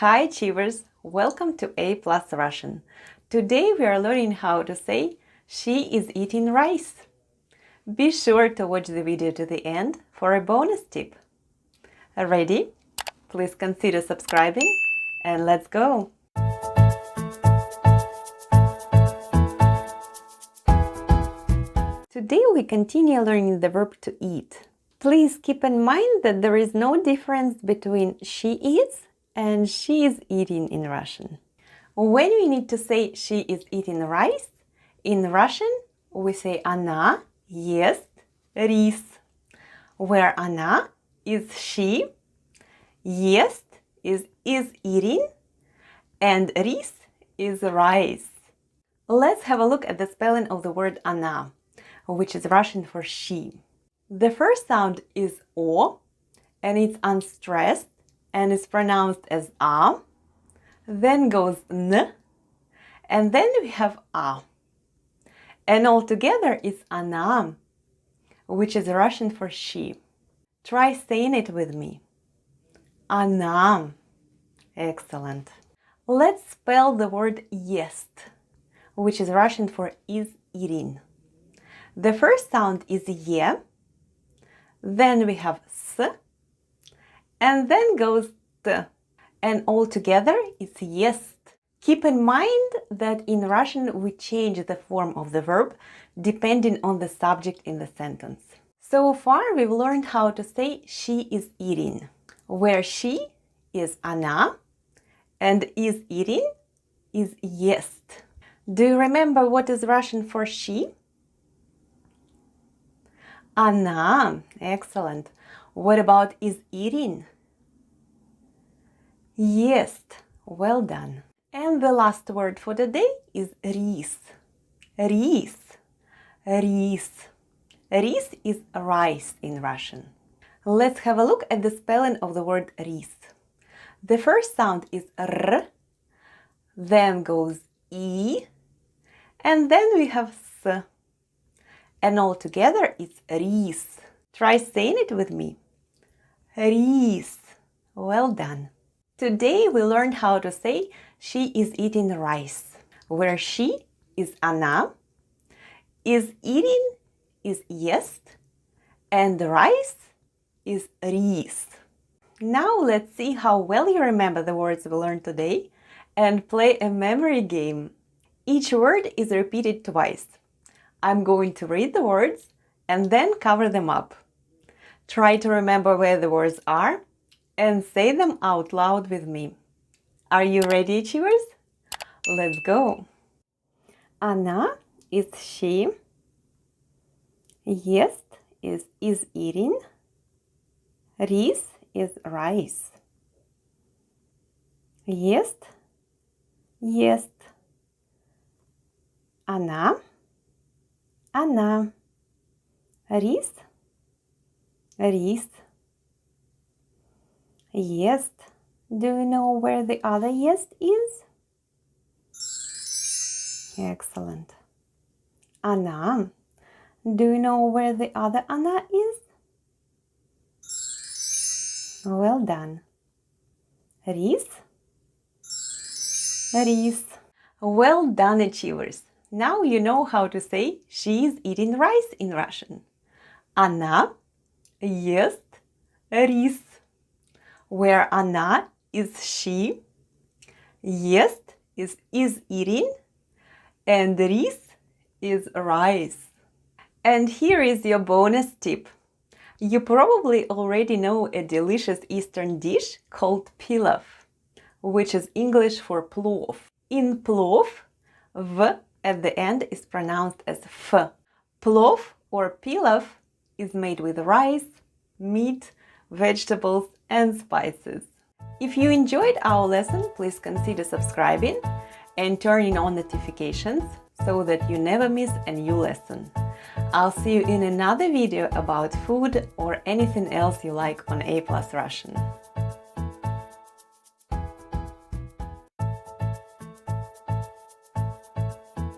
Hi Achievers! Welcome to A Plus Russian. Today we are learning how to say she is eating rice. Be sure to watch the video to the end for a bonus tip. Ready? Please consider subscribing and let's go! Today we continue learning the verb to eat. Please keep in mind that there is no difference between she eats and she is eating in Russian. When we need to say she is eating rice, in Russian we say она ест рис, where она is she, ест is eating, and рис is rice. Let's have a look at the spelling of the word она, which is Russian for she. The first sound is O, and it's unstressed and is pronounced as A. Then goes N, and then we have A. And all together it's она, which is Russian for she. Try saying it with me. Она. Excellent. Let's spell the word ест, which is Russian for is eating. The first sound is Е, then we have S, and then goes T, and all together it's ест. Keep in mind that in Russian we change the form of the verb depending on the subject in the sentence. So far we've learned how to say she is eating, where she is она and is eating is ест. Do you remember what is Russian for she? Она. Excellent. What about is eating? Ест. Well done. And the last word for the day is рис. Рис. Рис. Рис is rice in Russian. Let's have a look at the spelling of the word рис. The first sound is R, then goes I, and then we have S. And all together it's рис. Try saying it with me. Рис. Well done. Today we learned how to say she is eating rice, where she is она, is eating is ест, and the rice is рис. Now let's see how well you remember the words we learned today and play a memory game. Each word is repeated twice. I'm going to read the words and then cover them up. Try to remember where the words are and say them out loud with me. Are you ready, Achievers? Let's go! Она is she, ест is eating, рис is rice, ест, ест, она, рис, рис, ест. Do you know where the other ест is? Excellent. Она. Do you know where the other она is? Well done. Рис, рис. Well done, Achievers. Now you know how to say she is eating rice in Russian. Она ест рис, where она is she, ест is eating, and рис is rice. And here is your bonus tip. You probably already know a delicious Eastern dish called pilaf, which is English for plov. In plov, v at the end is pronounced as f. Plov or pilaf is made with rice, meat, vegetables, and spices. If you enjoyed our lesson, please consider subscribing and turning on notifications so that you never miss a new lesson. I'll see you in another video about food or anything else you like on A Plus Russian.